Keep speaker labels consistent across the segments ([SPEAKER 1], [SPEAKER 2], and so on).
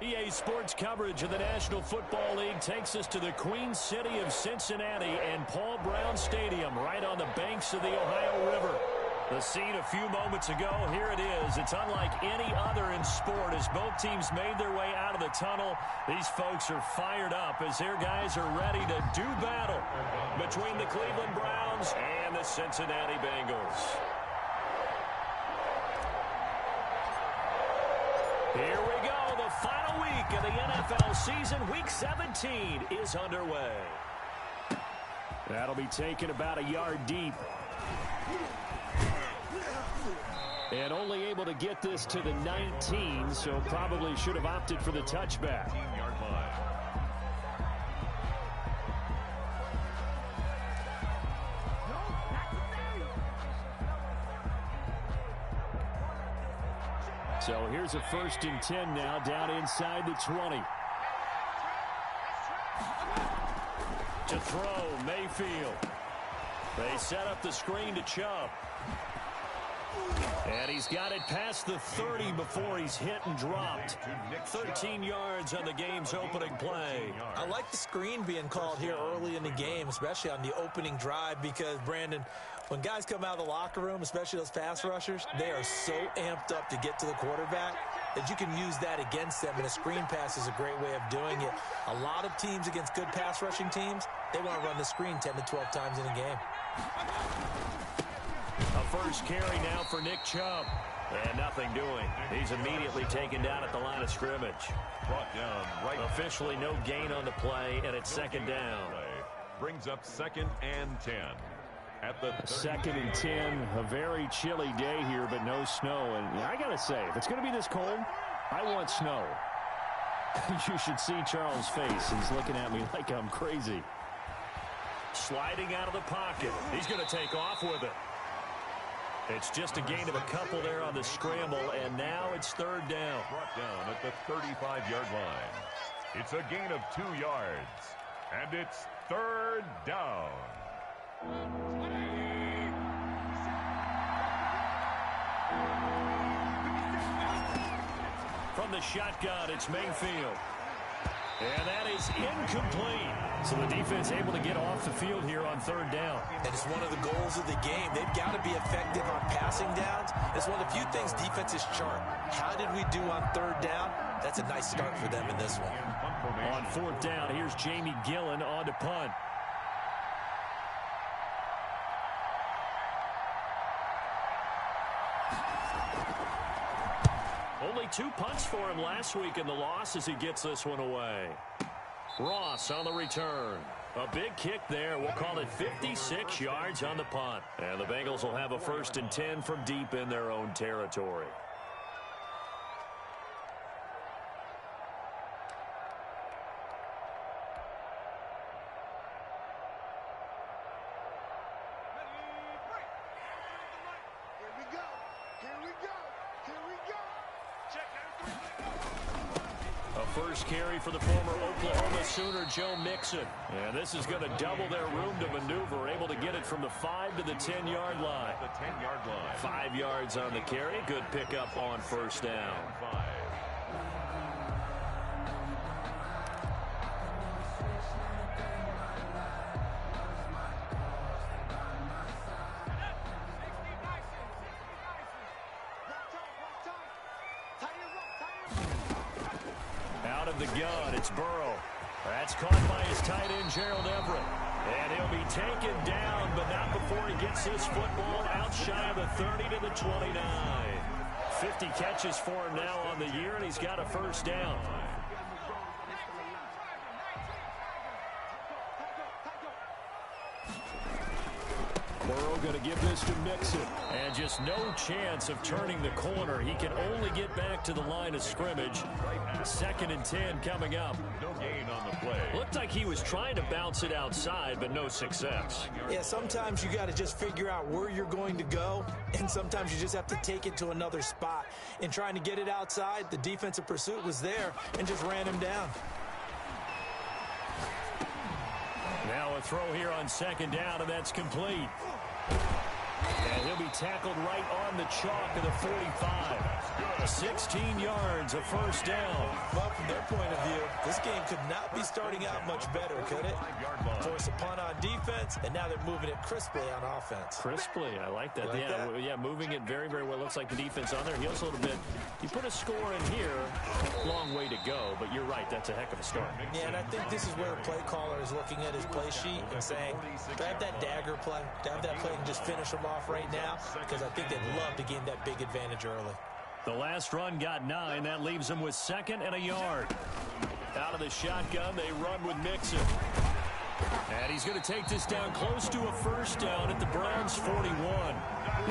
[SPEAKER 1] EA Sports coverage of the National Football League takes us to the Queen City of Cincinnati and Paul Brown Stadium right on the banks of the Ohio River. The scene a few moments ago, here it is. It's unlike any other in sport as both teams made their way out of the tunnel. These folks are fired up as their guys are ready to do battle between the Cleveland Browns and the Cincinnati Bengals. Here we go. The final week of the NFL season, Week 17, is underway. That'll be taken about a yard deep. And only able to get this to the 19, so probably should have opted for the touchback. So here's a 1st and 10 now, down inside the 20. To throw, Mayfield. They set up the screen to Chubb. And he's got it past the 30 before he's hit and dropped. 13 yards on the game's opening play.
[SPEAKER 2] I like the screen being called here early in the game, especially on the opening drive, because, Brandon, when guys come out of the locker room, especially those pass rushers, they are so amped up to get to the quarterback that you can use that against them, and a screen pass is a great way of doing it. A lot of teams against good pass rushing teams, they want to run the screen 10 to 12 times in a game.
[SPEAKER 1] A first carry now for Nick Chubb. And nothing doing. He's immediately taken down at the line of scrimmage.
[SPEAKER 3] Brought down right.
[SPEAKER 1] Officially no gain on the play, and it's 2nd down.
[SPEAKER 3] Brings up 2nd and 10. At the
[SPEAKER 1] 2nd and 10, a very chilly day here, but no snow. And I got to say, if it's going to be this cold, I want snow. You should see Charles' face. He's looking at me like I'm crazy. Sliding out of the pocket. He's going to take off with it. It's just a gain of a couple there on the scramble, and now it's 3rd down.
[SPEAKER 3] Brought down at the 35-yard line. It's a gain of 2 yards, and it's 3rd down.
[SPEAKER 1] From the shotgun, it's Mayfield. And that is incomplete. So the defense able to get off the field here on 3rd down.
[SPEAKER 2] And it's one of the goals of the game. They've got to be effective on passing downs. It's one of the few things defenses chart. How did we do on 3rd down? That's a nice start for them in this one.
[SPEAKER 1] On 4th down, here's Jamie Gillen on to punt. Only 2 punts for him last week in the loss as he gets this one away. Ross on the return. A big kick there. We'll call it 56 yards on the punt. And the Bengals will have a 1st and 10 from deep in their own territory. First carry for the former Oklahoma Sooner, Joe Mixon. And this is going to double their room to maneuver, able to get it from the 5 to the 10-yard line.
[SPEAKER 3] The 10-yard line.
[SPEAKER 1] 5 yards on the carry. Good pickup on 1st down.
[SPEAKER 3] 5.
[SPEAKER 1] The gun, it's Burrow. That's caught by his tight end, Gerald Everett. And he'll be taken down, but not before he gets his football out shy of the 30 to the 29. 50 catches for him now on the year, and he's got a 1st down. Burrow going to give this to Mixon. And just no chance of turning the corner. He can only get back to the line of scrimmage. 2nd and 10 coming up.
[SPEAKER 3] No gain on the play.
[SPEAKER 1] Looked like he was trying to bounce it outside, but no success.
[SPEAKER 2] Yeah, sometimes you got to just figure out where you're going to go, and sometimes you just have to take it to another spot. In trying to get it outside, the defensive pursuit was there and just ran him down.
[SPEAKER 1] Now a throw here on 2nd down, and that's complete. And he'll be tackled right on the chalk of the 45. 16 yards, a first down.
[SPEAKER 2] Well, from their point of view, this game could not be starting out much better, could it? Force a punt on defense, and now they're moving it crisply on offense.
[SPEAKER 1] Crisply, I like that. Yeah, moving it very, very well. Looks like the defense on there heals a little bit. You put a score in here, long way to go, but you're right, that's a heck of a start.
[SPEAKER 2] Yeah, and I think this is where the play caller is looking at his play sheet and saying, do I have that dagger play? Do I have that play and just finish them off right now? Because I think they'd love to gain that big advantage early.
[SPEAKER 1] The last run got 9. That leaves them with 2nd and a yard. Out of the shotgun, they run with Mixon. And he's going to take this down close to a first down at the Browns' 41.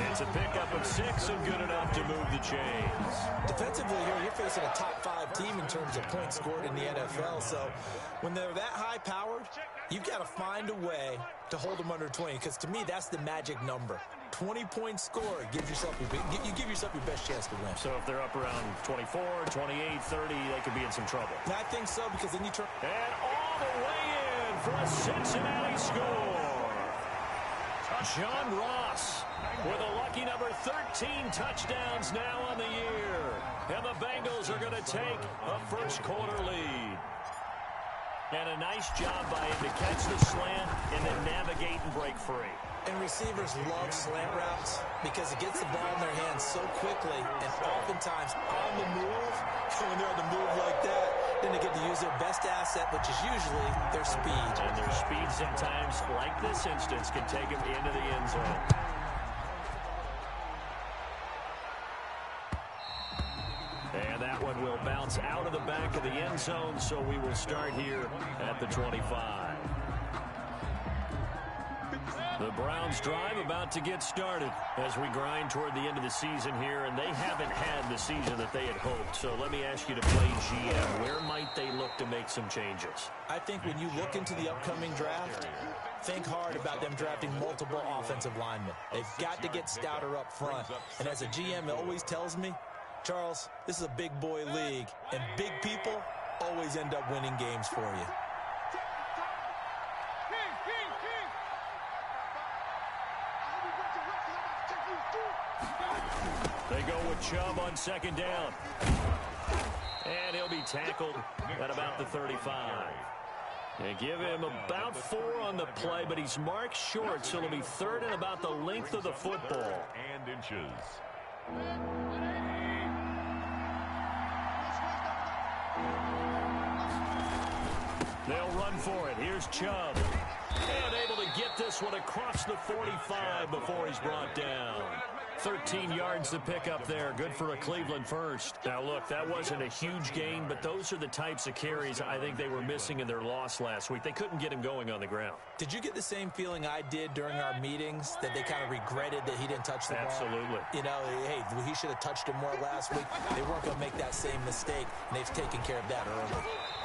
[SPEAKER 1] It's a pickup of 6 and good enough to move the chains.
[SPEAKER 2] Defensively here, you're facing a top-5 team in terms of points scored in the NFL. So when they're that high-powered, you've got to find a way to hold them under 20. Because to me, that's the magic number. 20-point score gives yourself you give yourself your best chance to win.
[SPEAKER 1] So if they're up around 24, 28, 30, they could be in some trouble.
[SPEAKER 2] I think so, because then you turn...
[SPEAKER 1] And all the way in for a Cincinnati score. John Ross with a lucky number 13 touchdowns now on the year. And the Bengals are going to take a first-quarter lead. And a nice job by him to catch the slant and then navigate and break free.
[SPEAKER 2] And receivers love slant routes because it gets the ball in their hands so quickly, and oftentimes on the move, when they're on the move like that, then they get to use their best asset, which is usually their speed.
[SPEAKER 1] And their speed sometimes, like this instance, can take them into the end zone. And that one will bounce out of the back of the end zone, so we will start here at the 25. The Browns drive about to get started as we grind toward the end of the season here, and they haven't had the season that they had hoped. So let me ask you to play GM. Where might they look to make some changes?
[SPEAKER 2] I think when you look into the upcoming draft, think hard about them drafting multiple offensive linemen. They've got to get stouter up front. And as a GM, it always tells me, Charles, this is a big boy league, and big people always end up winning games for you.
[SPEAKER 1] They go with Chubb on 2nd down. And he'll be tackled at about the 35. They give him about 4 on the play, but he's marked short, so it'll be 3rd and about the length of the football.
[SPEAKER 3] And inches.
[SPEAKER 1] They'll run for it. Here's Chubb. And able to get this one across the 45 before he's brought down. 13 yards to pick up there. Good for a Cleveland first. Now, look, that wasn't a huge gain, but those are the types of carries I think they were missing in their loss last week. They couldn't get him going on the ground.
[SPEAKER 2] Did you get the same feeling I did during our meetings, that they kind of regretted that he didn't touch the ball?
[SPEAKER 1] Absolutely.
[SPEAKER 2] You know, hey, he should have touched him more last week. They weren't going to make that same mistake, and they've taken care of that early.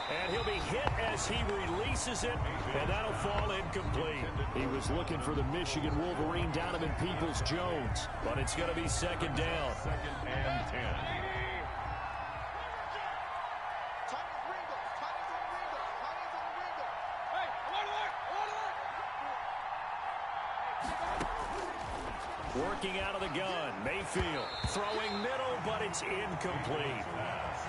[SPEAKER 1] And he'll be hit as he releases it, and that'll fall incomplete. He was looking for the Michigan Wolverine, Donovan Peoples-Jones, but it's going to be 2nd down.
[SPEAKER 3] 2nd and 10.
[SPEAKER 1] Working out of the gun, Mayfield throwing middle, but it's incomplete.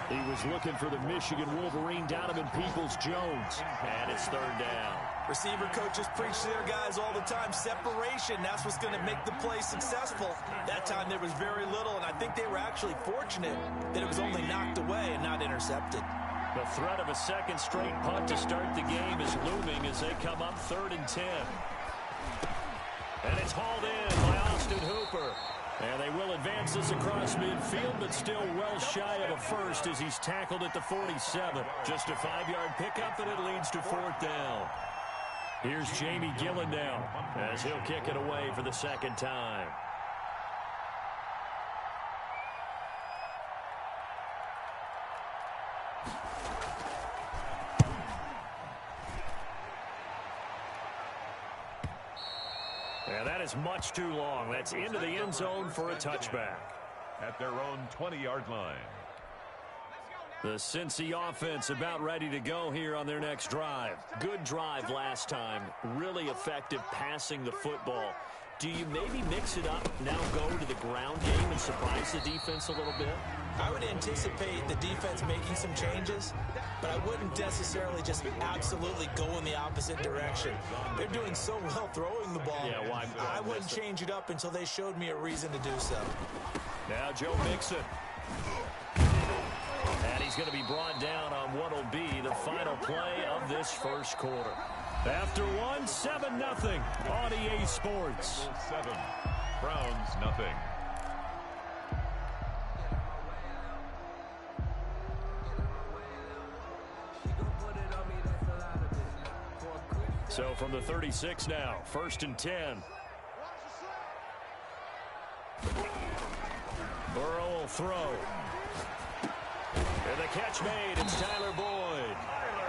[SPEAKER 1] He was looking for the Michigan Wolverine, Donovan Peoples-Jones, and it's 3rd down.
[SPEAKER 2] Receiver coaches preach to their guys all the time. Separation, that's what's going to make the play successful. That time there was very little, and I think they were actually fortunate that it was only knocked away and not intercepted.
[SPEAKER 1] The threat of a 2nd straight punt to start the game is looming as they come up 3rd and 10. And it's hauled in by Austin Hooper. And they will advance this across midfield, but still well shy of a first as he's tackled at the 47. Just a 5-yard pickup, and it leads to 4th down. Here's Jamie Gillen now as he'll kick it away for the 2nd time. And that is much too long. That's into the end zone for a touchback.
[SPEAKER 3] At their own 20-yard line.
[SPEAKER 1] The Cincy offense about ready to go here on their next drive. Good drive last time. Really effective passing the football. Do you maybe mix it up, now go to the ground game and surprise the defense a little bit?
[SPEAKER 2] I would anticipate the defense making some changes, but I wouldn't necessarily just absolutely go in the opposite direction. They're doing so well throwing the ball.
[SPEAKER 1] Yeah, well,
[SPEAKER 2] I wouldn't change it up until they showed me a reason to do so.
[SPEAKER 1] Now Joe Mixon. And he's going to be brought down on what will be the final play of this first quarter. After one, 7-0 on EA Sports.
[SPEAKER 3] 7, Browns nothing.
[SPEAKER 1] So from the 36 now, 1st and 10. Burrow will throw. And the catch made. It's Tyler Boyd.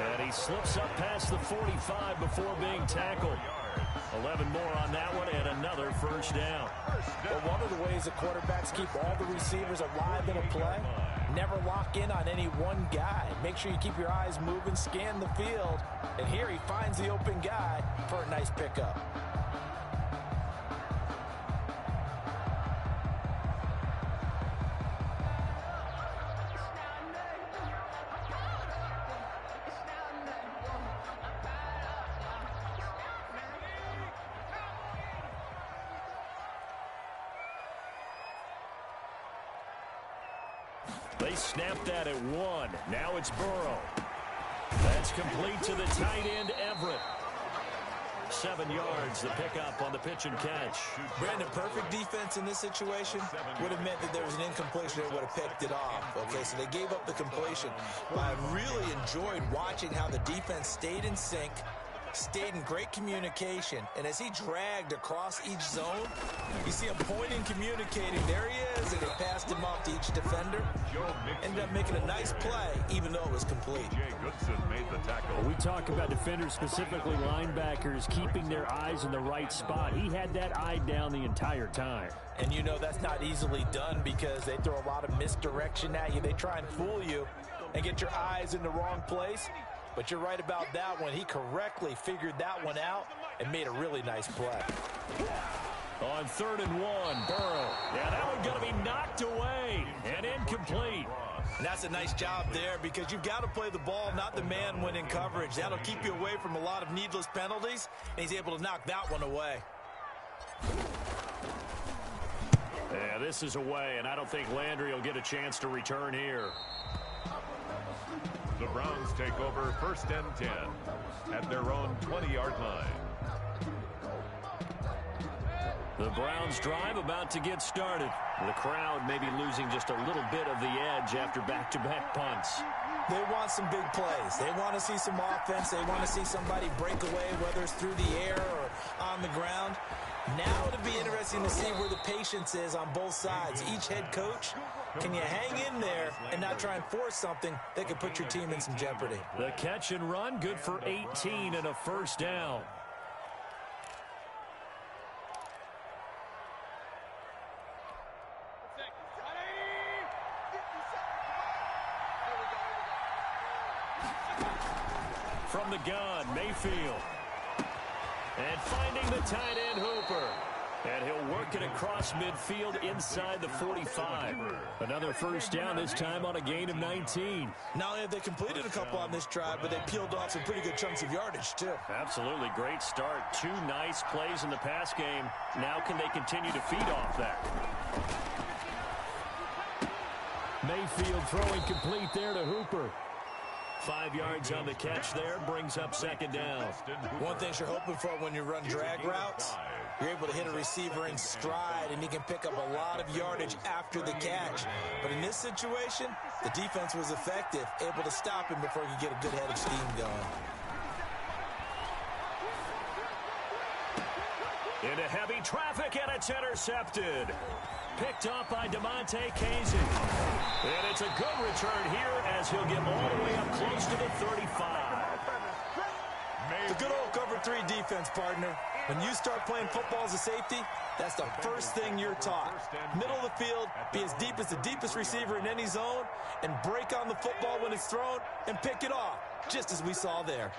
[SPEAKER 1] And he slips up past the 45 before being tackled. 11 more on that one and another first down.
[SPEAKER 2] Well, one of the ways the quarterbacks keep all the receivers alive in a play, never lock in on any one guy. Make sure you keep your eyes moving, scan the field. And here he finds the open guy for a nice pickup.
[SPEAKER 1] They snapped that at 1. Now it's Burrow. That's complete to the tight end, Everett. 7 yards, the pickup on the pitch and catch.
[SPEAKER 2] Brandon, perfect defense in this situation would have meant that there was an incompletion that would have picked it off. Okay, so they gave up the completion. But I really enjoyed watching how the defense stayed in sync, stayed in great communication, and as he dragged across each zone, you see him pointing, communicating. There he is, and they passed him off to each defender. Ended up making a nice play, even though it was complete.
[SPEAKER 3] Made the tackle.
[SPEAKER 1] We talk about defenders, specifically linebackers, keeping their eyes in the right spot. He had that eye down the entire time.
[SPEAKER 2] And you know that's not easily done because they throw a lot of misdirection at you. They try and fool you and get your eyes in the wrong place. But you're right about that one. He correctly figured that one out and made a really nice play.
[SPEAKER 1] On 3rd and 1, Burrow. Yeah, that one going to be knocked away and incomplete.
[SPEAKER 2] And that's a nice job there because you've got to play the ball, not the man when in coverage. That'll keep you away from a lot of needless penalties, and he's able to knock that one away.
[SPEAKER 1] Yeah, this is away, and I don't think Landry will get a chance to return here.
[SPEAKER 3] The Browns take over 1st and 10 at their own 20-yard line.
[SPEAKER 1] The Browns drive about to get started. The crowd may be losing just a little bit of the edge after back-to-back punts.
[SPEAKER 2] They want some big plays. They want to see some offense. They want to see somebody break away, whether it's through the air or on the ground. Now it'll be interesting to see where the patience is on both sides. Each head coach, can you hang in there and not try and force something that could put your team in some jeopardy?
[SPEAKER 1] The catch and run, good for 18 and a first down. From the gun, Mayfield. And finding the tight end, Hooper. And he'll work it across midfield inside the 45. Another first down, this time on a gain of 19.
[SPEAKER 2] Not only have they completed a couple on this drive, but they peeled off some pretty good chunks of yardage, too.
[SPEAKER 1] Absolutely, great start. 2 nice plays in the pass game. Now can they continue to feed off that? Mayfield throwing complete there to Hooper. 5 yards on the catch there, brings up 2nd down.
[SPEAKER 2] One thing you're hoping for when you run drag routes, you're able to hit a receiver in stride, and he can pick up a lot of yardage after the catch. But in this situation, the defense was effective, able to stop him before he could get a good head of steam going.
[SPEAKER 1] Into heavy traffic, and it's intercepted. Picked up by DeMonte Casey. And it's a good return here as he'll get all the way up close to the 35.
[SPEAKER 2] The good old cover 3 defense, partner. When you start playing football as a safety, that's the first thing you're taught. Middle of the field, be as deep as the deepest receiver in any zone, and break on the football when it's thrown and pick it off, just as we saw there.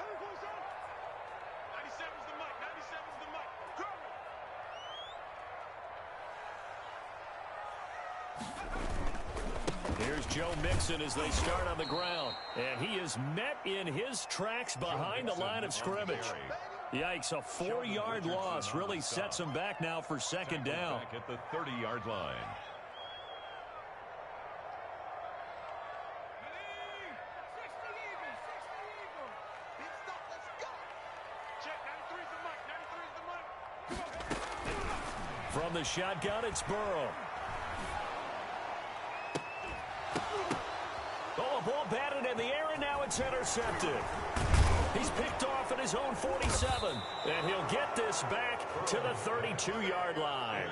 [SPEAKER 1] Here's Joe Mixon as they start on the ground. And he is met in his tracks behind the line of scrimmage. Yikes, a 4-yard loss really sets him back now for second down.
[SPEAKER 3] Back at the 30-yard line.
[SPEAKER 1] From the shotgun, it's Burrow. Oh, a ball batted in the air, and now it's intercepted. He's picked off at his own 47, and he'll get this back to the 32-yard line.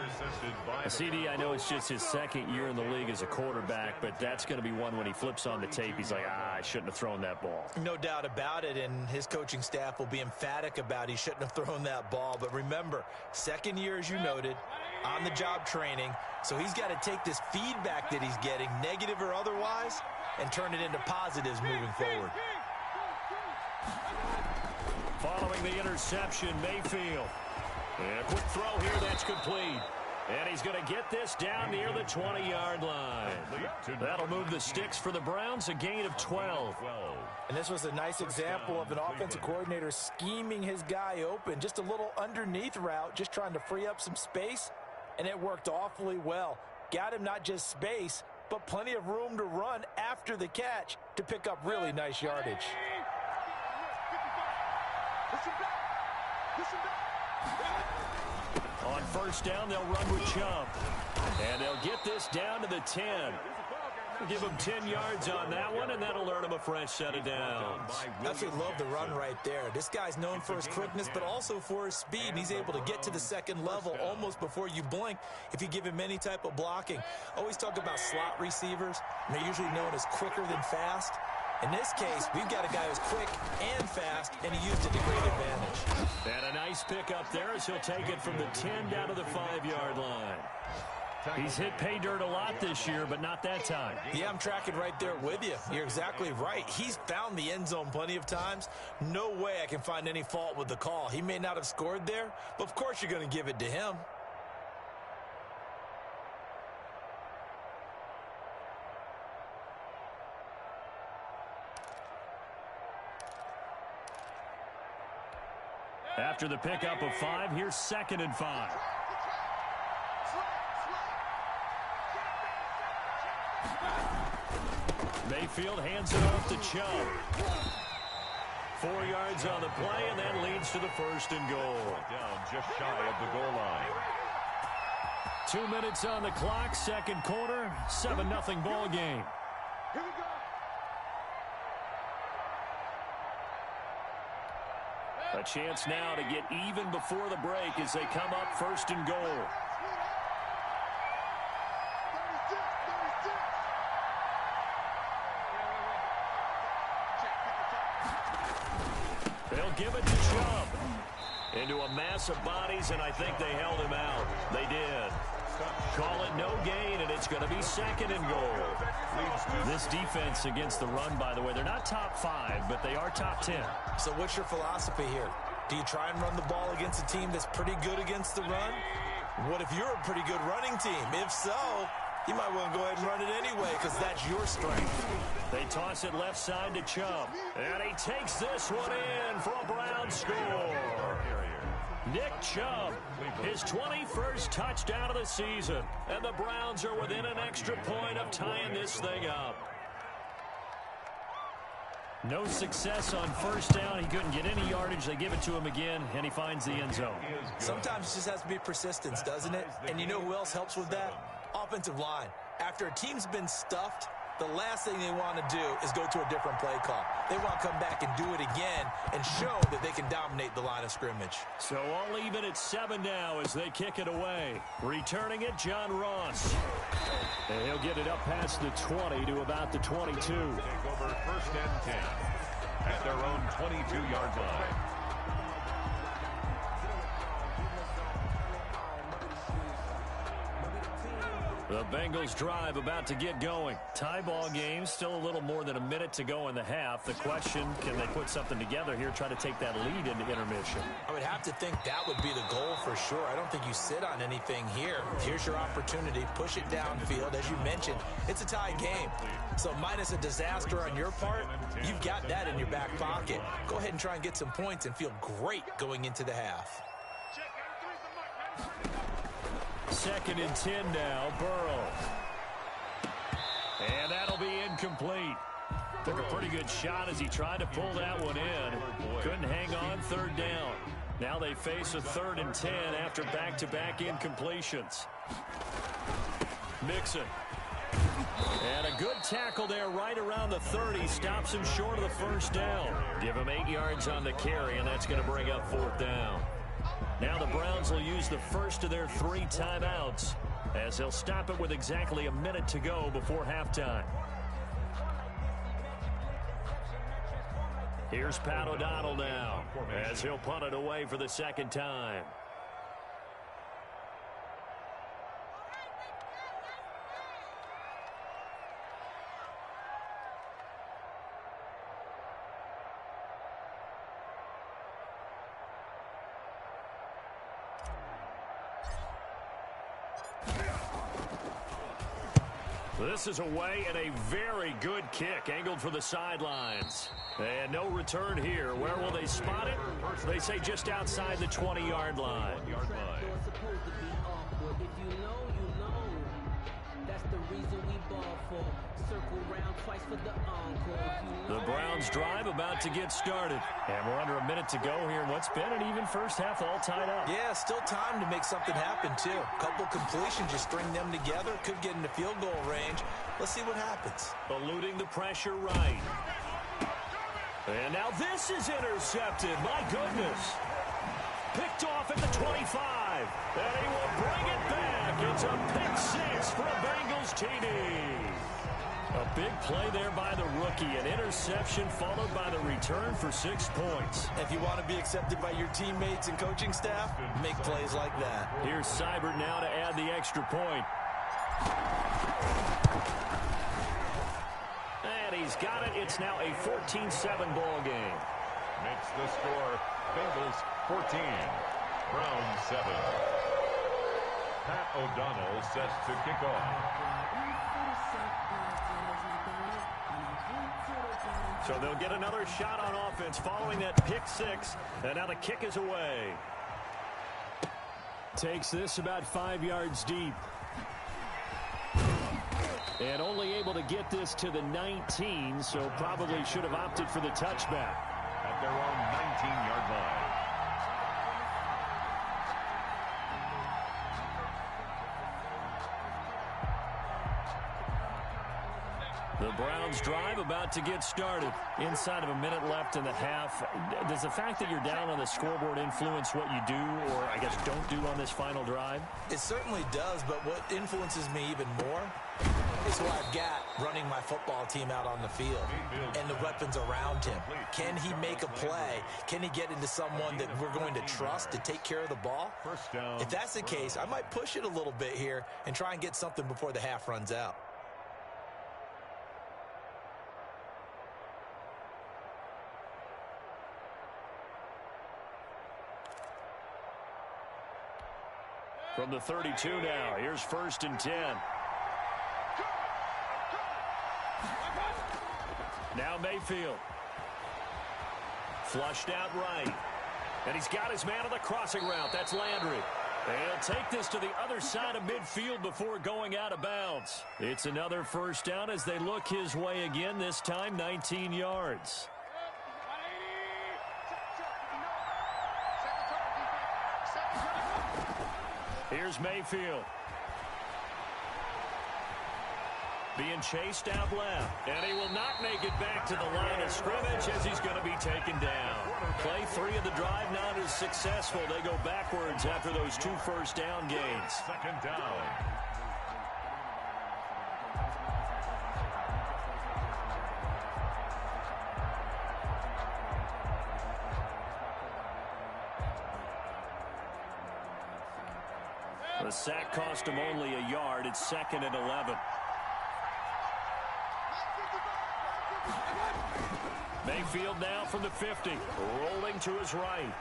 [SPEAKER 1] CD, I know it's just his second year in the league as a quarterback, but that's going to be one when he flips on the tape. He's like, I shouldn't have thrown that ball.
[SPEAKER 2] No doubt about it, and his coaching staff will be emphatic about he shouldn't have thrown that ball. But remember, second year, as you noted, on-the-job training, so he's got to take this feedback that he's getting, negative or otherwise, and turn it into positives moving forward.
[SPEAKER 1] Following the interception, Mayfield. And a quick throw here, that's complete. And he's going to get this down near the 20-yard line. That'll move the sticks for the Browns, a gain of 12.
[SPEAKER 2] And this was a nice example of an offensive coordinator scheming his guy open. Just a little underneath route, just trying to free up some space, and it worked awfully well. Got him not just space, but plenty of room to run after the catch to pick up really nice yardage.
[SPEAKER 1] On first down, they'll run with Chubb. And they'll get this down to the 10. Give him 10 yards on that one, and that'll earn him a fresh set of downs.
[SPEAKER 2] Absolutely love the run right there. This guy's known for his quickness, but also for his speed. He's able to get to the second level almost before you blink if you give him any type of blocking. Always talk about slot receivers, and they're usually known as quicker than fast. In this case, we've got a guy who's quick and fast, and he used it to great advantage.
[SPEAKER 1] And a nice pick up there as he'll take it from the 10 down to the 5-yard line. He's hit pay dirt a lot this year, but not that time.
[SPEAKER 2] Yeah, I'm tracking right there with you. You're exactly right. He's found the end zone plenty of times. No way I can find any fault with the call. He may not have scored there, but of course you're going to give it to him.
[SPEAKER 1] After the pickup of 5, here's 2nd and 5. Mayfield hands it off to Chubb. 4 yards on the play, and that leads to the 1st and goal.
[SPEAKER 3] Down just shy of the goal line.
[SPEAKER 1] 2 minutes on the clock, second quarter, 7-0 ball game.
[SPEAKER 4] Here we go.
[SPEAKER 1] A chance now to get even before the break as they come up 1st and goal. They'll give it to Chubb. Into a mass of bodies, and I think they held him out. They did. Call it no gain, and it's going to be 2nd and goal. This defense against the run, by the way, they're not top 5, but they are top 10.
[SPEAKER 2] So what's your philosophy here? Do you try and run the ball against a team that's pretty good against the run? What if you're a pretty good running team? If so, you might want to go ahead and run it anyway because that's your strength.
[SPEAKER 1] They toss it left side to Chubb. And he takes this one in for a Brown score. Nick Chubb, his 21st touchdown of the season. And the Browns are within an extra point of tying this thing up. No success on first down. He couldn't get any yardage. They give it to him again, and he finds the end zone.
[SPEAKER 2] Sometimes it just has to be persistence, doesn't it? And you know who else helps with that? Offensive line. After a team's been stuffed, the last thing they want to do is go to a different play call. They want to come back and do it again and show that they can dominate the line of scrimmage.
[SPEAKER 1] So all even at 7 now as they kick it away. Returning it, John Ross. And he'll get it up past the 20 to about the 22.
[SPEAKER 3] Take over 1st and 10 at their own 22-yard line.
[SPEAKER 1] The Bengals drive about to get going. Tie ball game, still a little more than a minute to go in the half. The question, can they put something together here, try to take that lead into intermission?
[SPEAKER 2] I would have to think that would be the goal for sure. I don't think you sit on anything here. Here's your opportunity. Push it downfield. As you mentioned, it's a tie game. So minus a disaster on your part, you've got that in your back pocket. Go ahead and try and get some points and feel great going into the half.
[SPEAKER 1] 2nd and 10 now, Burrow. And that'll be incomplete. Took a pretty good shot as he tried to pull that one in. Couldn't hang on, 3rd down. Now they face a 3rd and 10 after back-to-back incompletions. Mixon. And a good tackle there right around the 30. Stops him short of the 1st down. Give him 8 yards on the carry, and that's going to bring up 4th down. Now the Browns will use the first of their 3 timeouts as they'll stop it with exactly a minute to go before halftime. Here's Pat O'Donnell now as he'll punt it away for the 2nd time. This is away and a very good kick angled for the sidelines. And no return here. Where will they spot it? They say just outside the 20-yard line. The Browns drive about to get started. And we're under a minute to go here in what's been an even first half, all tied up.
[SPEAKER 2] Yeah, still time to make something happen, too. A couple completions, you string them together, could get into field goal range. Let's see what happens.
[SPEAKER 1] Eluding the pressure right. And now this is intercepted. My goodness. Picked off at the 25. And he will bring it back. It's a pick 6 for a Bengals TD. A big play there by the rookie. An interception followed by the return for 6 points.
[SPEAKER 2] If you want to be accepted by your teammates and coaching staff, make plays like that.
[SPEAKER 1] Here's Seibert now to add the extra point. And he's got it. It's now a 14-7 ball game.
[SPEAKER 3] Makes the score Bengals 14, Browns 7. Pat O'Donnell set to kick off.
[SPEAKER 1] So they'll get another shot on offense following that pick 6. And now the kick is away. Takes this about 5 yards deep. And only able to get this to the 19, so probably should have opted for the touchback.
[SPEAKER 3] At their own 19-yard line.
[SPEAKER 1] The Browns drive about to get started. Inside of a minute left in the half. Does the fact that you're down on the scoreboard influence what you do, or I guess don't do on this final drive?
[SPEAKER 2] It certainly does, but what influences me even more is who I've got running my football team out on the field and the weapons around him. Can he make a play? Can he get into someone that we're going to trust to take care of the ball? If that's the case, I might push it a little bit here and try and get something before the half runs out.
[SPEAKER 1] From the 32 now, here's 1st and 10. Now Mayfield. Flushed out right. And he's got his man on the crossing route. That's Landry. He'll take this to the other side of midfield before going out of bounds. It's another 1st down as they look his way again, this time 19 yards. Here's Mayfield. Being chased out left. And he will not make it back to the line of scrimmage as he's going to be taken down. Play 3 of the drive not as successful. They go backwards after those 2 first down gains.
[SPEAKER 3] 2nd down.
[SPEAKER 1] The sack cost him only a yard. It's 2nd and 11. Mayfield now from the 50, rolling to his right.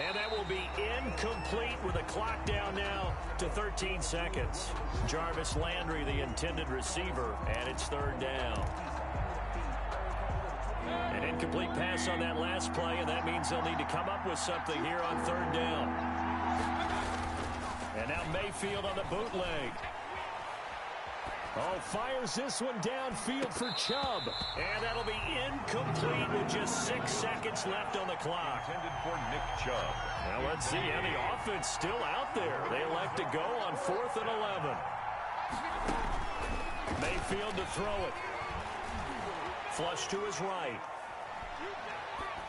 [SPEAKER 1] And that will be incomplete with a clock down now to 13 seconds. Jarvis Landry, the intended receiver, and it's 3rd down. An incomplete pass on that last play, and that means they'll need to come up with something here on 3rd down. And now Mayfield on the bootleg. Oh, fires this one downfield for Chubb. And that'll be incomplete with just 6 seconds left on the clock.
[SPEAKER 3] Intended for Nick Chubb.
[SPEAKER 1] Now let's see, and the offense still out there. They elect to go on 4th and 11. Mayfield to throw it. Flush to his right.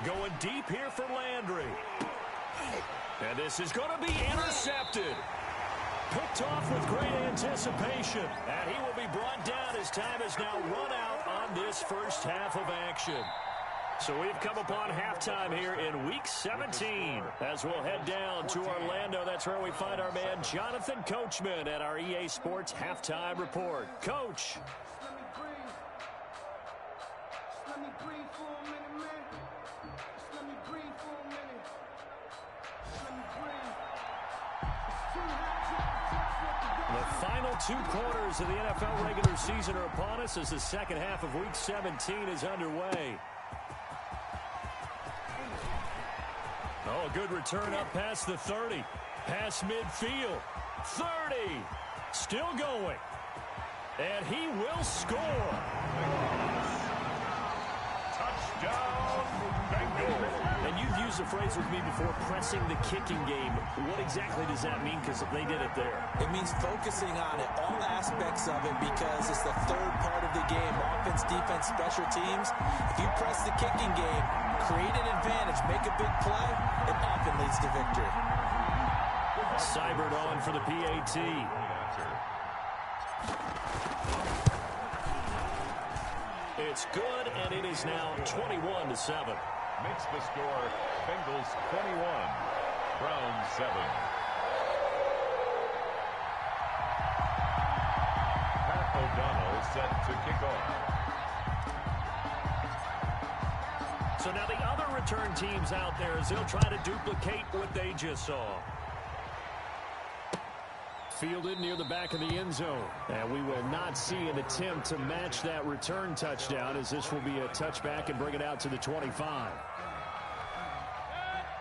[SPEAKER 1] Going deep here for Landry. And this is going to be intercepted. Picked off with great anticipation. And he will be brought down as time is now run out on this first half of action. So we've come upon halftime here in Week 17. As we'll head down to Orlando, that's where we find our man Jonathan Coachman at our EA Sports Halftime Report. Coach. The final 2 quarters of the NFL regular season are upon us as the second half of Week 17 is underway. Oh, a good return up past the 30. Past midfield. 30. Still going. And he will score.
[SPEAKER 3] Touchdown, Bengals.
[SPEAKER 1] And you've used the phrase with me before, pressing the kicking game. What exactly does that mean? Because they did it there.
[SPEAKER 2] It means focusing on it, all aspects of it, because it's the 3rd part of the game. Offense, defense, special teams. If you press the kicking game, create an advantage, make a big play, it often leads to victory.
[SPEAKER 1] Seibert on for the PAT. It's good, and it is now 21-7.
[SPEAKER 3] Makes the score Bengals 21, Browns 7. Pat O'Donnell set to kick off.
[SPEAKER 1] So now the other return teams out there as they'll try to duplicate what they just saw. Fielded near the back of the end zone. And we will not see an attempt to match that return touchdown, as this will be a touchback and bring it out to the 25.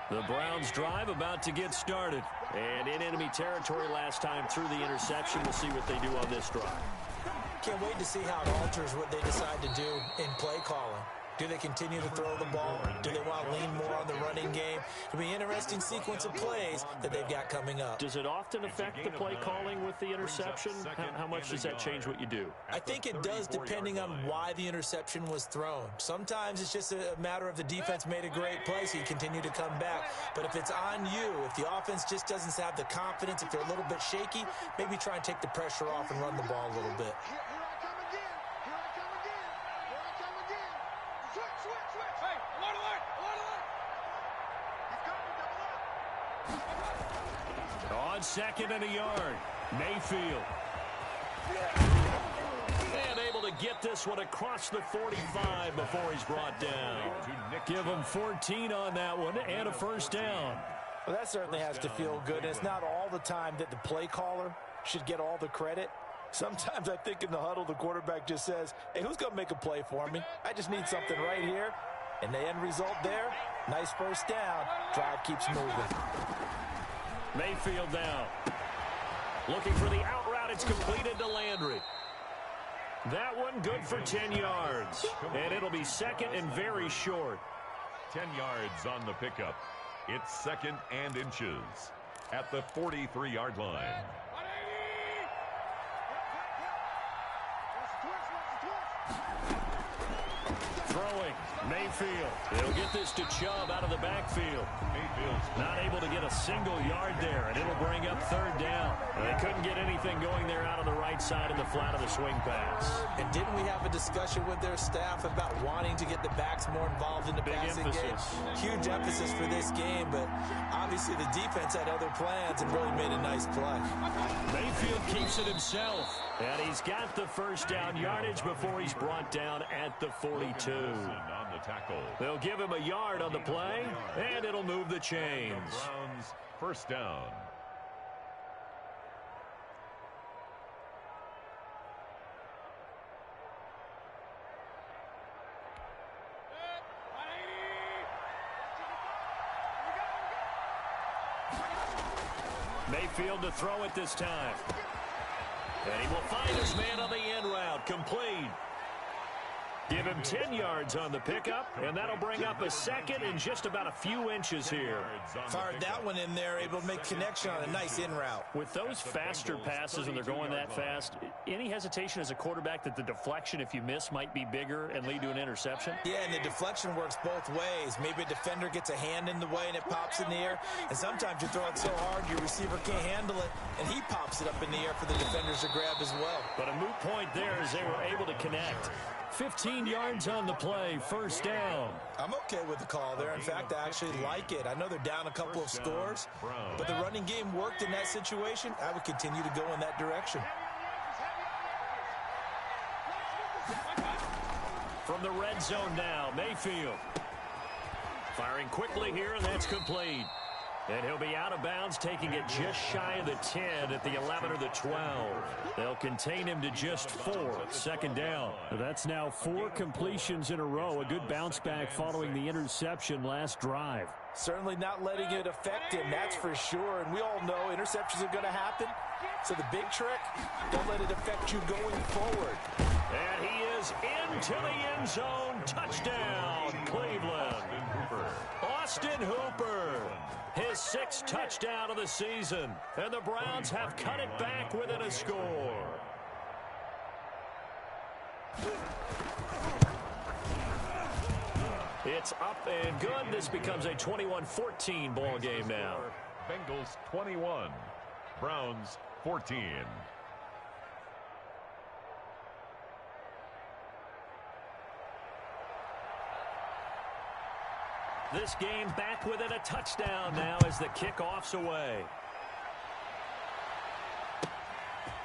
[SPEAKER 1] The Browns drive about to get started. And in enemy territory last time through the interception. We'll see what they do on this drive.
[SPEAKER 2] Can't wait to see how it alters what they decide to do in play calling. Do they continue to throw the ball? Do they want to lean more on the running game? It'll be an interesting sequence of plays that they've got coming up.
[SPEAKER 1] Does it often affect the play calling with the interception? How much does that change what you do?
[SPEAKER 2] I think it does, depending on why the interception was thrown. Sometimes it's just a matter of the defense made a great play, so you continue to come back. But if it's on you, if the offense just doesn't have the confidence, if they're a little bit shaky, maybe try and take the pressure off and run the ball a little bit.
[SPEAKER 1] On 2nd and a yard, Mayfield. And able to get this one across the 45 before he's brought down. Give him 14 on that one and a first down.
[SPEAKER 4] Well, that certainly has to feel good. And it's not all the time that the play caller should get all the credit. Sometimes I think in the huddle, the quarterback just says, hey, who's going to make a play for me? I just need something right here. And the end result there, nice first down. Drive keeps moving.
[SPEAKER 1] Mayfield down. Looking for the out route. It's completed to Landry. That one good for 10 yards. And it'll be 2nd and very short.
[SPEAKER 3] 10 yards on the pickup. It's 2nd and inches at the 43-yard line.
[SPEAKER 1] throwing. Mayfield. They'll get this to Chubb out of the backfield. Mayfield's not able to get a single yard there, and it'll bring up third down. They couldn't get anything going there out of the right side in the flat of the swing pass.
[SPEAKER 2] And didn't we have a discussion with their staff about wanting to get the backs more involved in the passing game? Huge emphasis for this game, but obviously the defense had other plans and really made a nice play.
[SPEAKER 1] Mayfield keeps it himself, and he's got the first down yardage before he's brought down at the 42.
[SPEAKER 3] On the tackle.
[SPEAKER 1] They'll give him a yard on the play, and it'll move the chains.
[SPEAKER 3] Browns first down.
[SPEAKER 1] Mayfield to throw it this time. And he will find his man on the end route. Complete. Give him 10 yards on the pickup, and that'll bring up a second in just about a few inches here.
[SPEAKER 2] Fired that one in there, able to make connection on a nice in route.
[SPEAKER 1] With those faster passes and they're going that fast, any hesitation as a quarterback that the deflection, if you miss, might be bigger and lead to an interception?
[SPEAKER 2] Yeah, and the deflection works both ways. Maybe a defender gets a hand in the way and it pops in the air, and sometimes you throw it so hard your receiver can't handle it, and he pops it up in the air for the defenders to grab as well.
[SPEAKER 1] But a moot point there as they were able to connect. 15 yards on the play, first down.
[SPEAKER 2] I'm okay with the call there. In fact, I actually like it. I know they're down a couple of scores, but the running game worked in that situation. I would continue to go in that direction.
[SPEAKER 1] From the red zone now, Mayfield. Firing quickly here, and that's complete. And he'll be out of bounds, taking it just shy of the 10 at the 11 or the 12. They'll contain him to just 4. Second down.
[SPEAKER 5] That's now 4 completions in a row. A good bounce back following the interception last drive.
[SPEAKER 4] Certainly not letting it affect him, that's for sure. And we all know interceptions are going to happen. So the big trick, don't let it affect you going forward.
[SPEAKER 1] And he is into the end zone. Touchdown, Cleveland. Austin Hooper. His 6th touchdown of the season. And the Browns have cut it back within a score. It's up and good. This becomes a 21-14 ball game now.
[SPEAKER 3] Bengals 21. Browns 14.
[SPEAKER 1] This game back within a touchdown now as the kickoff's away.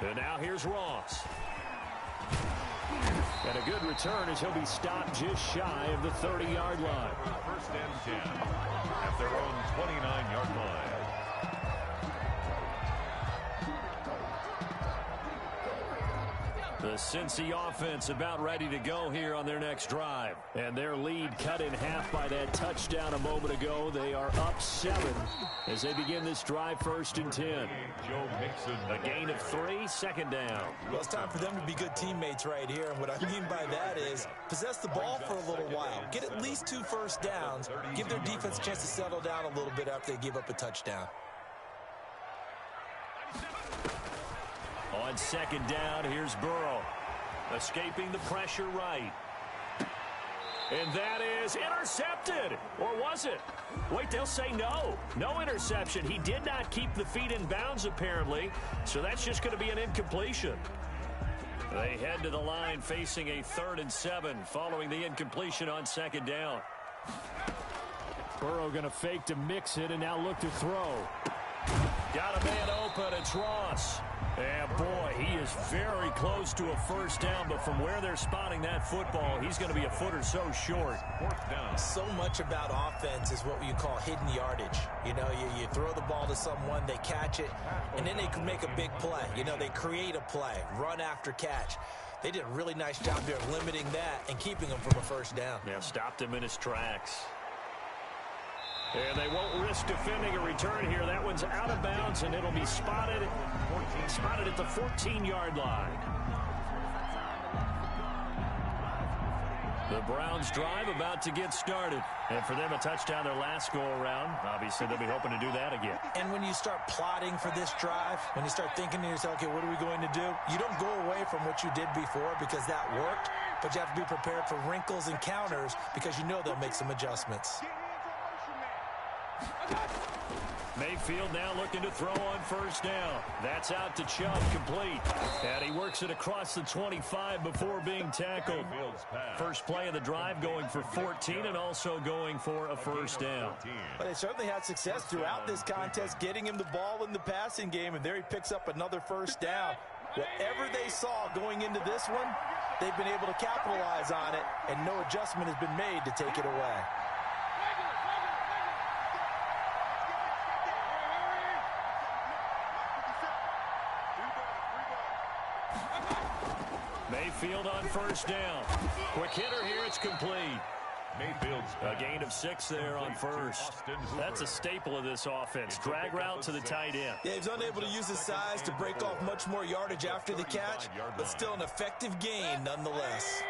[SPEAKER 1] And now here's Ross. And a good return as he'll be stopped just shy of the 30-yard line.
[SPEAKER 3] First and 10 at their own 29-yard line.
[SPEAKER 1] The Cincy offense about ready to go here on their next drive. And their lead cut in half by that touchdown a moment ago. They are up 7 as they begin this drive, 1st and 10.
[SPEAKER 3] Joe Mixon.
[SPEAKER 1] A gain of 3, second down.
[SPEAKER 2] Well, it's time for them to be good teammates right here. And what I mean by that is possess the ball for a little while. Get at least 2 first downs. Give their defense a chance to settle down a little bit after they give up a touchdown.
[SPEAKER 1] On second down, here's Burrow. Escaping the pressure right. And that is intercepted. Or was it? Wait, they'll say no. No interception. He did not keep the feet in bounds, apparently. So that's just going to be an incompletion. They head to the line facing a 3rd and 7 following the incompletion on second down.
[SPEAKER 5] Burrow going to fake to mix it and now look to throw.
[SPEAKER 1] Got a man open. It's Ross. And boy, he is very close to a first down, but from where they're spotting that football, he's going to be a foot or so short.
[SPEAKER 3] 4th down.
[SPEAKER 2] So much about offense is what you call hidden yardage. You know, you throw the ball to someone, they catch it, and then they can make a big play. You know, they create a play, run after catch. They did a really nice job there of limiting that and keeping him from a first down.
[SPEAKER 1] Yeah, stopped him in his tracks. And they won't risk defending a return here. That one's out of bounds, and it'll be spotted at the 14-yard line. The Browns drive about to get started. And for them, a touchdown their last go-around. Obviously, they'll be hoping to do that again.
[SPEAKER 2] And when you start plotting for this drive, when you start thinking to yourself, okay, what are we going to do? You don't go away from what you did before because that worked, but you have to be prepared for wrinkles and counters because you know they'll make some adjustments.
[SPEAKER 1] Mayfield now looking to throw on first down. That's out to Chubb, complete. And he works it across the 25 before being tackled. First play of the drive going for 14 and also going for a first down.
[SPEAKER 4] But they certainly had success throughout this contest, getting him the ball in the passing game, and there he picks up another first down. Whatever they saw going into this one, they've been able to capitalize on it, and no adjustment has been made to take it away.
[SPEAKER 1] Mayfield on first down. Quick hitter here, it's complete.
[SPEAKER 3] Mayfield's
[SPEAKER 1] a gain of 6 there on first. That's a staple of this offense. Drag route to the tight end.
[SPEAKER 2] Yeah, he's unable to use his size to break off much more yardage after the catch, but still an effective gain nonetheless.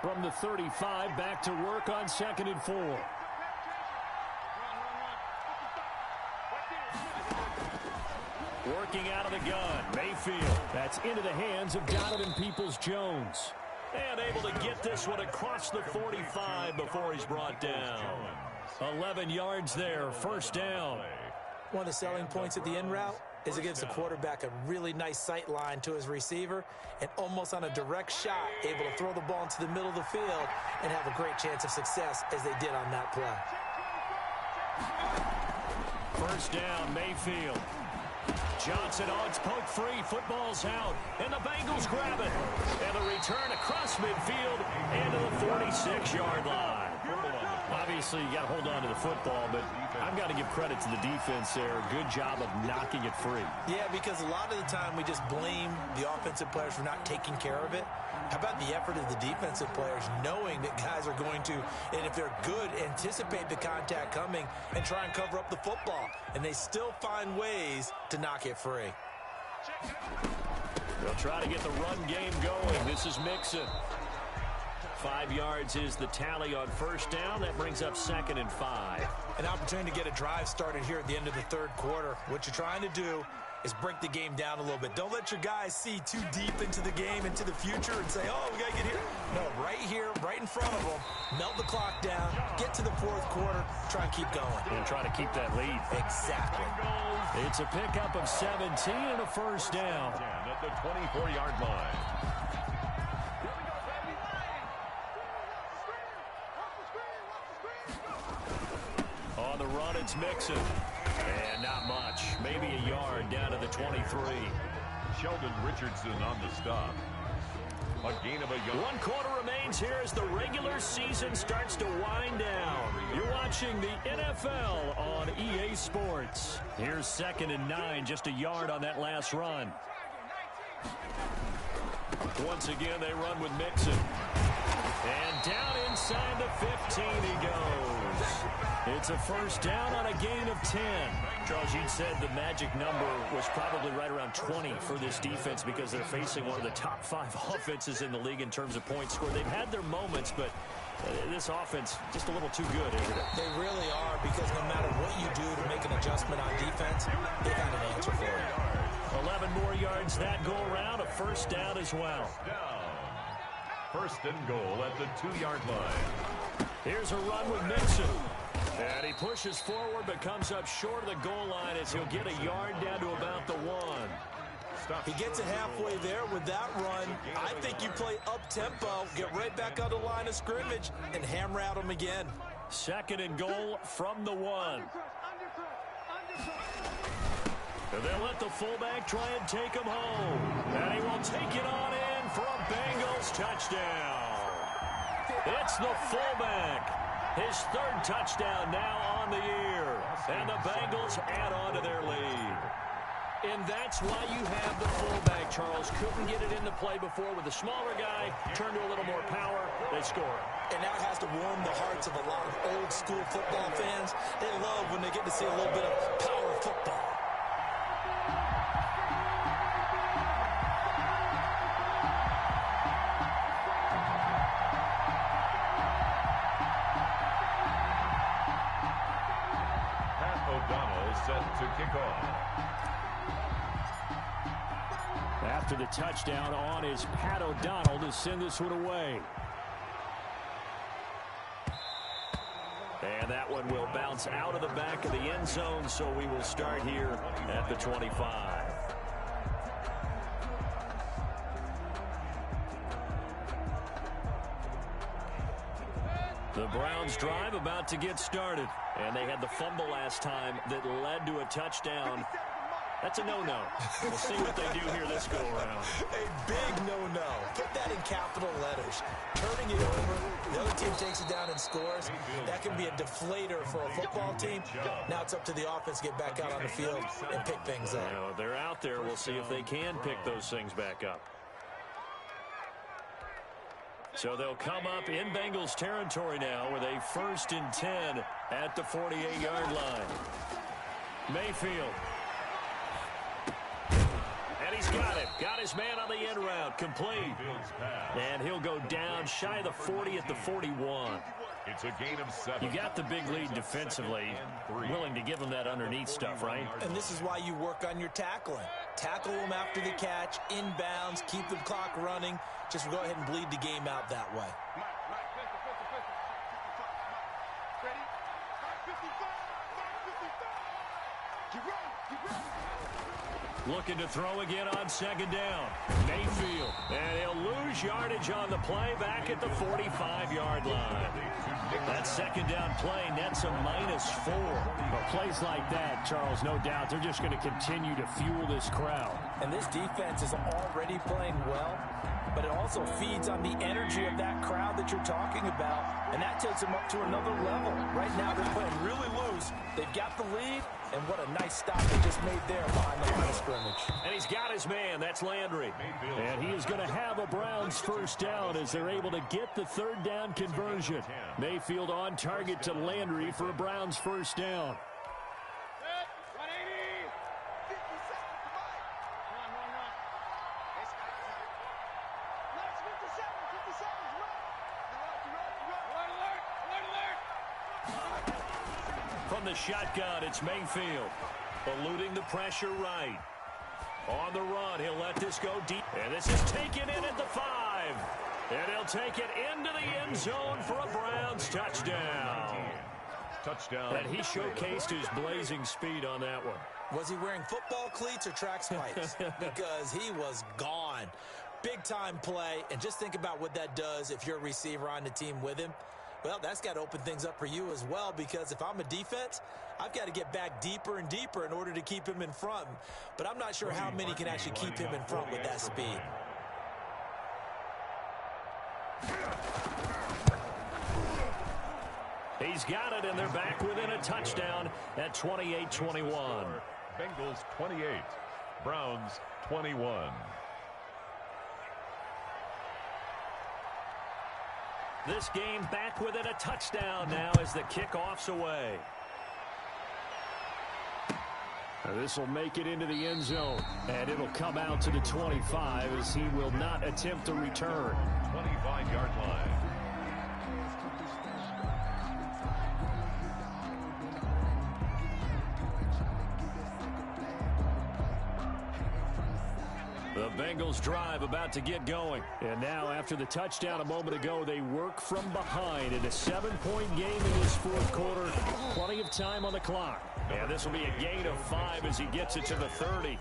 [SPEAKER 5] From the 35, back to work on 2nd and 4.
[SPEAKER 1] Working out of the gun, Mayfield.
[SPEAKER 5] That's into the hands of Donovan Peoples-Jones.
[SPEAKER 1] And able to get this one across the 45 before he's brought down. 11 yards there, first down.
[SPEAKER 2] One of the selling points of the in route is it gives the quarterback a really nice sight line to his receiver and almost on a direct shot able to throw the ball into the middle of the field and have a great chance of success as they did on that play.
[SPEAKER 1] First down, Mayfield. Johnson, it's poke free, football's out, and the Bengals grab it. And the return across midfield and to the 46-yard line. Obviously, you got to hold on to the football, but I've got to give credit to the defense there. Good job of knocking it free.
[SPEAKER 2] Yeah, because a lot of the time we just blame the offensive players for not taking care of it. How about the effort of the defensive players knowing that guys are going to, and if they're good, anticipate the contact coming and try and cover up the football. And they still find ways to knock it free.
[SPEAKER 1] They'll try to get the run game going. This is Mixon. 5 yards is the tally on first down. That brings up 2nd and 5.
[SPEAKER 2] An opportunity to get a drive started here at the end of the third quarter. What you're trying to do is break the game down a little bit. Don't let your guys see too deep into the game, into the future, and say, oh, we got to get here. No, right here, right in front of them, melt the clock down, get to the fourth quarter, try and keep going.
[SPEAKER 1] And try to keep that lead.
[SPEAKER 2] Exactly.
[SPEAKER 1] It's a pickup of 17 and a first down.
[SPEAKER 3] At the 24-yard line.
[SPEAKER 1] On the run, it's Mixon. And not much. Maybe a yard down to the 23.
[SPEAKER 3] Sheldon Richardson on the stop. A gain of a yard.
[SPEAKER 1] 1 quarter remains here as the regular season starts to wind down. You're watching the NFL on EA Sports. Here's 2nd and 9, just a yard on that last run. Once again, they run with Mixon. And down inside the 15 he goes. It's a first down on a gain of 10. Charles, you said the magic number was probably right around 20 for this defense because they're facing one of the top 5 offenses in the league in terms of points scored. They've had their moments, but this offense just a little too good, isn't it?
[SPEAKER 2] They really are, because no matter what you do to make an adjustment on defense, they've got an answer for it.
[SPEAKER 1] 11 more yards that go around, a first down as well.
[SPEAKER 3] First and goal at the 2-yard line.
[SPEAKER 1] Here's a run with Mixon. And he pushes forward but comes up short of the goal line as he'll get a yard down to about the 1.
[SPEAKER 2] He gets it halfway there with that run. I think you play up-tempo, get right back on the line of scrimmage, and hammer out him again.
[SPEAKER 1] 2nd and goal from the 1. And they'll let the fullback try and take him home. And he will take it on in for a Bengals touchdown. It's the fullback. His 3rd touchdown now on the year. And the Bengals add on to their lead. And that's why you have the fullback, Charles. Couldn't get it into play before with the smaller guy. Turned to a little more power. They score.
[SPEAKER 2] And that has to warm the hearts of a lot of old-school football fans. They love when they get to see a little bit of power football.
[SPEAKER 3] Set to kick off.
[SPEAKER 5] After the touchdown on is Pat O'Donnell to send this one away.
[SPEAKER 1] And that one will bounce out of the back of the end zone, so we will start here at the 25. The Browns drive about to get started. And they had the fumble last time that led to a touchdown. That's a no-no. We'll see what they do here this go-around.
[SPEAKER 2] A big no-no. Put that in capital letters. Turning it over, the other team takes it down and scores. That can be a deflator for a football team. Now it's up to the offense to get back out on the field and pick things up.
[SPEAKER 1] You know, they're out there. We'll see if they can pick those things back up. So they'll come up in Bengals territory now with a 1st and 10 at the 48-yard line. Mayfield. And he's got it. Got his man on the end route. Complete. And he'll go down shy of the 40 at the 41.
[SPEAKER 3] It's a gain of 7.
[SPEAKER 1] You got the big lead defensively. Willing to give him that underneath stuff, right?
[SPEAKER 2] And this is why you work on your tackling. Tackle them after the catch, inbounds, keep the clock running. Just go ahead and bleed the game out that way.
[SPEAKER 1] Looking to throw again on 2nd down. Mayfield. And he'll lose yardage on the play back at the 45-yard line. That 2nd down play nets a -4.
[SPEAKER 5] Well, plays like that, Charles, no doubt, they're just going to continue to fuel this crowd.
[SPEAKER 4] And this defense is already playing well, but it also feeds on the energy of that crowd that you're talking about, and that takes them up to another level. Right now, they're playing really loose. They've got the lead, and what a nice stop they just made there behind the line of scrimmage.
[SPEAKER 1] And he's got his man. That's Landry.
[SPEAKER 5] And he is going to have a Browns 1st down as they're able to get the 3rd down conversion. Mayfield on target to Landry for a Browns 1st down.
[SPEAKER 1] From the shotgun, it's Mayfield. Eluding the pressure right. On the run, he'll let this go deep. And this is taken in at the 5. And he'll take it into the end zone for a Browns touchdown.
[SPEAKER 3] Touchdown.
[SPEAKER 1] And he showcased his blazing speed on that one.
[SPEAKER 2] Was he wearing football cleats or track spikes? Because he was gone. Big-time play, and just think about what that does if you're a receiver on the team with him. Well, that's got to open things up for you as well, because if I'm a defense, I've got to get back deeper and deeper in order to keep him in front. But I'm not sure how many can actually keep him in front with that speed.
[SPEAKER 1] He's got it, and they're back within a touchdown at 28-21.
[SPEAKER 3] Bengals 28, Browns 21.
[SPEAKER 1] This game back within a touchdown now as the kickoff's away.
[SPEAKER 5] This will make it into the end zone, and it'll come out to the 25 as he will not attempt to return.
[SPEAKER 3] 25-yard line.
[SPEAKER 1] The Bengals drive about to get going.
[SPEAKER 5] And now after the touchdown a moment ago, they work from behind in a 7-point game in this 4th quarter. Plenty of time on the clock.
[SPEAKER 1] And this will be a gain of 5 as he gets it to the 30.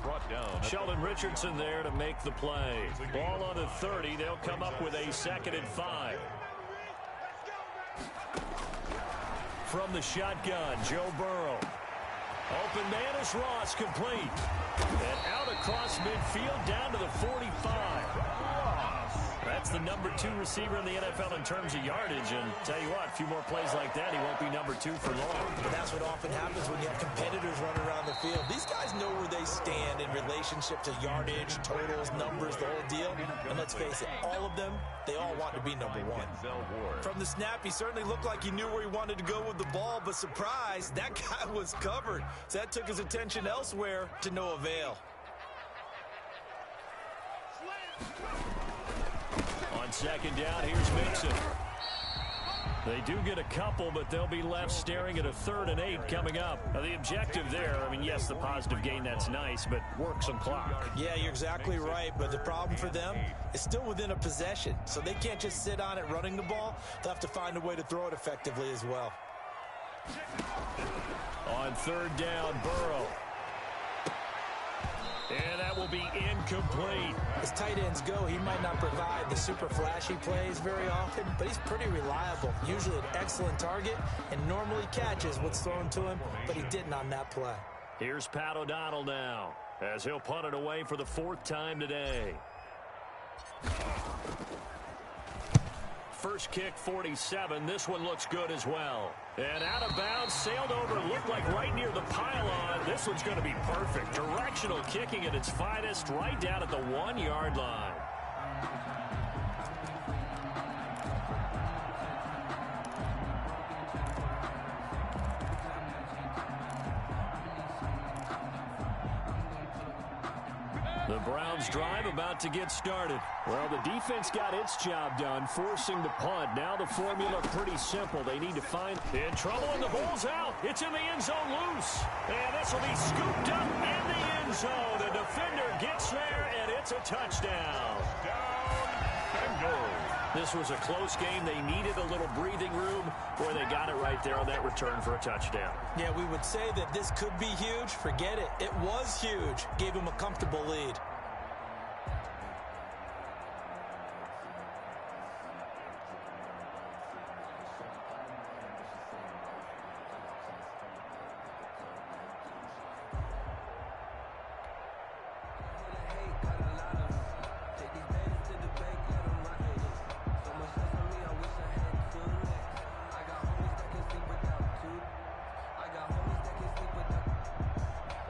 [SPEAKER 3] Brought down.
[SPEAKER 1] Sheldon Richardson there to make the play. Ball on the 30. They'll come up with a 2nd and 5. From the shotgun, Joe Burrow. Open man is Ross, complete. And out across midfield down to the 45. That's the number 2 receiver in the NFL in terms of yardage. And tell you what, a few more plays like that, he won't be number 2 for long.
[SPEAKER 2] But that's what often happens when you have competitors running around the field. These guys know where they stand in relationship to yardage, totals, numbers, the whole deal. And let's face it, all of them, they all want to be number 1.
[SPEAKER 4] From the snap, he certainly looked like he knew where he wanted to go with the ball, but surprise, that guy was covered. So that took his attention elsewhere to no avail.
[SPEAKER 1] On 2nd down, here's Mixon. They do get a couple, but they'll be left staring at a 3rd and 8 coming up. Now, the objective there, I mean, yes, the positive gain, that's nice, but work some clock.
[SPEAKER 2] Yeah, you're exactly right, but the problem for them is still within a possession, so they can't just sit on it running the ball. They'll have to find a way to throw it effectively as well.
[SPEAKER 1] On 3rd down, Burrow. And that will be incomplete.
[SPEAKER 2] As tight ends go, he might not provide the super flashy plays very often, but he's pretty reliable. Usually an excellent target and normally catches what's thrown to him, but he didn't on that play.
[SPEAKER 1] Here's Pat O'Donnell now, as he'll punt it away for the 4th time today. First kick, 47. This one looks good as well. And out of bounds, sailed over, looked like right near the pylon. This one's going to be perfect. Directional kicking at its finest, right down at the 1-yard line. The Browns drive about to get started.
[SPEAKER 5] Well, the defense got its job done, forcing the punt. Now the formula pretty simple. They need to find...
[SPEAKER 1] In trouble, and the ball's out. It's in the end zone loose. And this will be scooped up in the end zone. The defender gets there, and it's a touchdown. This was a close game. They needed a little breathing room. Boy, they got it right there on that return for a touchdown.
[SPEAKER 2] Yeah, we would say that this could be huge. Forget it. It was huge. Gave him a comfortable lead.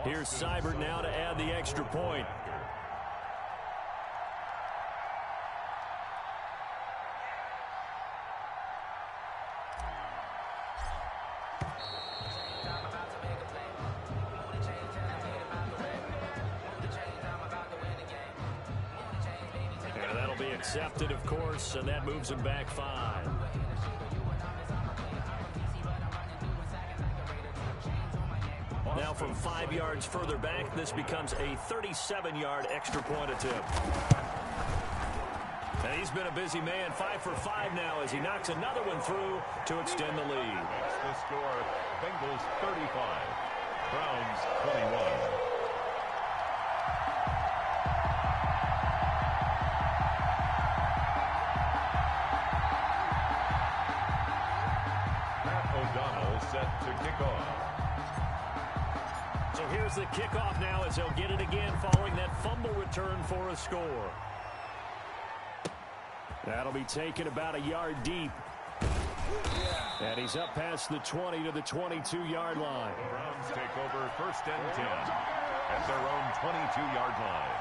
[SPEAKER 1] Here's Seibert now to add the extra point. And that'll be accepted, of course, and that moves him back 5. Now from 5 yards further back, this becomes a 37-yard extra point attempt. And he's been a busy man, 5 for 5 now as he knocks another one through to extend the lead.
[SPEAKER 3] That's the score. Bengals 35, Browns 21. Set to kick off.
[SPEAKER 1] So here's the kickoff now as they'll get it again following that fumble return for a score.
[SPEAKER 5] That'll be taken about a yard deep. And he's up past the 20 to the 22-yard line.
[SPEAKER 3] The Browns take over 1st and 10 at their own 22-yard line.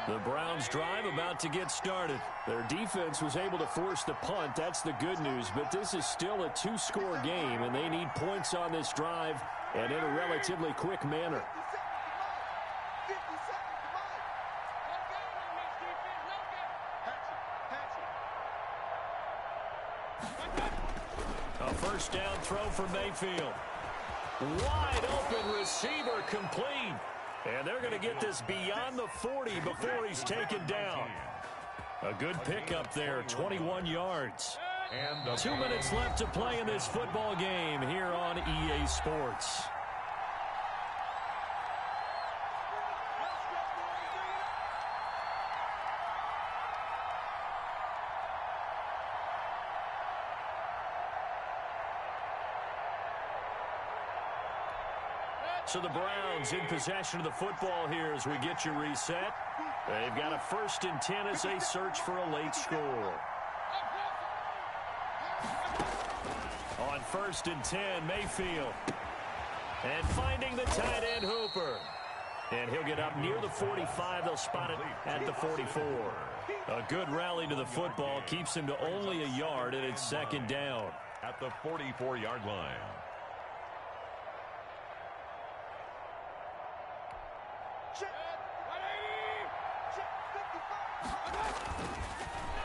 [SPEAKER 1] The Browns drive about to get started.
[SPEAKER 5] Their defense was able to force the punt. That's the good news. But this is still a 2-score game, and they need points on this drive and in a relatively quick manner.
[SPEAKER 1] A 1st down throw for Mayfield. Wide open receiver complete. And they're going to get this beyond the 40 before he's taken down. A good pickup there, 21 yards. And 2 minutes left to play in this football game here on EA Sports. So the Browns in possession of the football here as we get you reset. They've got a 1st and 10 as they search for a late score. On 1st and 10, Mayfield. And finding the tight end Hooper. And he'll get up near the 45. They'll spot it at the 44. A good rally to the football keeps him to only a yard, and it's 2nd down.
[SPEAKER 3] At the 44-yard line.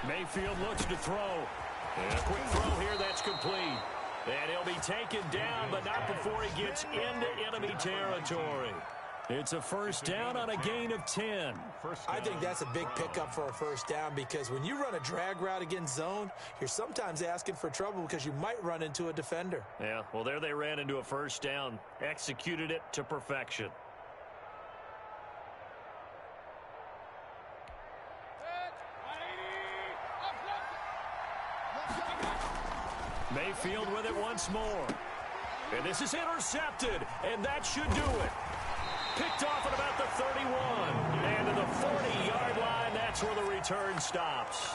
[SPEAKER 1] Mayfield looks to throw. And a quick throw here, that's complete. And he'll be taken down, but not before he gets into enemy territory. It's a first down on a gain of 10.
[SPEAKER 2] I think that's a big pickup for a first down because when you run a drag route against zone, you're sometimes asking for trouble because you might run into a defender.
[SPEAKER 1] Yeah, well, there they ran into a first down. Executed it to perfection. Mayfield with it once more. And this is intercepted, and that should do it. Picked off at about the 31. And to the 40-yard line, that's where the return stops.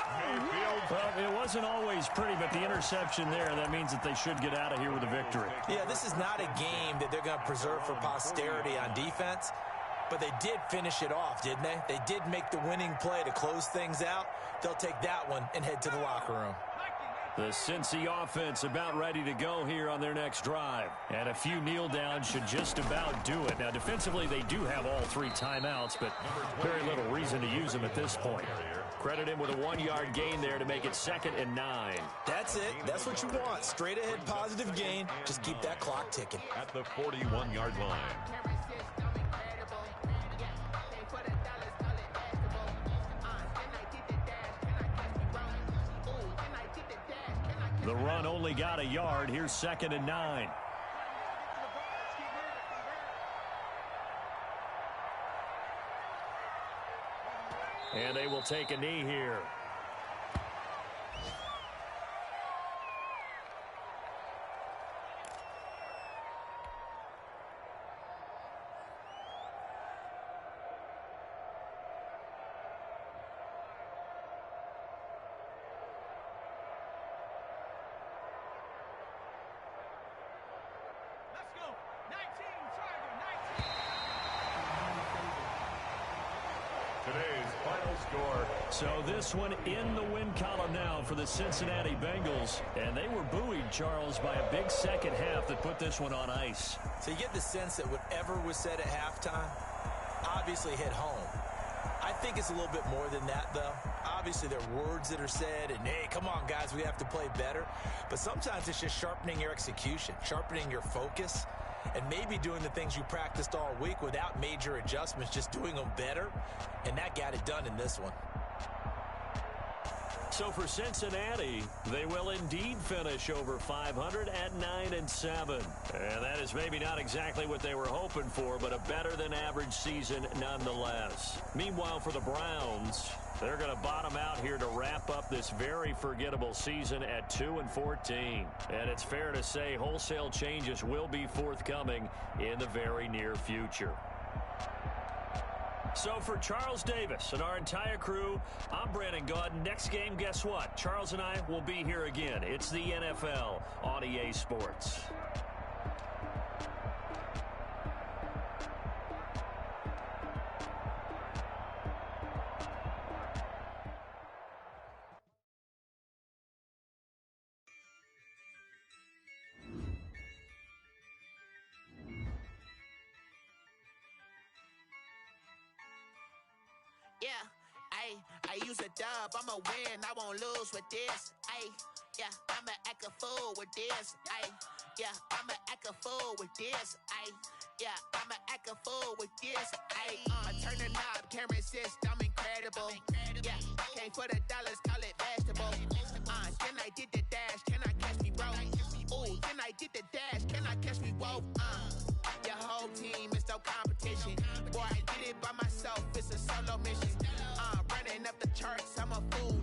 [SPEAKER 1] Well, it wasn't always pretty, but the interception there, that means that they should get out of here with a victory.
[SPEAKER 2] Yeah, this is not a game that they're going to preserve for posterity on defense, but they did finish it off, didn't they? They did make the winning play to close things out. They'll take that one and head to the locker room.
[SPEAKER 1] The Cincy offense about ready to go here on their next drive. And a few kneel downs should just about do it. Now, defensively, they do have all 3 timeouts, but very little reason to use them at this point. Credit him with a 1-yard gain there to make it 2nd and 9.
[SPEAKER 2] That's it. That's what you want. Straight ahead positive gain. Just keep that clock ticking.
[SPEAKER 3] At the 41-yard line.
[SPEAKER 1] The run only got a yard. Here's 2nd and 9. And they will take a knee here.
[SPEAKER 3] Today's final score.
[SPEAKER 1] So this one in the win column now for the Cincinnati Bengals. And they were buoyed, Charles, by a big second half that put this one on ice.
[SPEAKER 2] So you get the sense that whatever was said at halftime obviously hit home. I think it's a little bit more than that, though. Obviously, there are words that are said, and, hey, come on, guys, we have to play better. But sometimes it's just sharpening your execution, sharpening your focus, and maybe doing the things you practiced all week without major adjustments, just doing them better, and that got it done in this one.
[SPEAKER 1] So for Cincinnati, they will indeed finish over 500 at 9-7. And that is maybe not exactly what they were hoping for, but a better than average season nonetheless. Meanwhile, for the Browns, they're going to bottom out here to wrap up this very forgettable season at 2-14. And it's fair to say wholesale changes will be forthcoming in the very near future. So for Charles Davis and our entire crew, I'm Brandon Gaudin. Next game, guess what? Charles and I will be here again. It's the NFL on EA Sports.
[SPEAKER 6] Yeah, I use a dub, I'ma win, I won't lose with this. Yeah, I'ma act a fool with this. Yeah, I'ma act a fool with this. Yeah, I'ma act a fool with this. Turn the knob, camera assist, I'm incredible. Yeah, came for the dollars, call it vegetable. Then I did the dash, can I catch me, bro? Ooh, then I did the dash, can I catch me, whoa? Your whole team is no competition. Boy, I did it by myself, it's a solo mission. Running up the charts, I'm a fool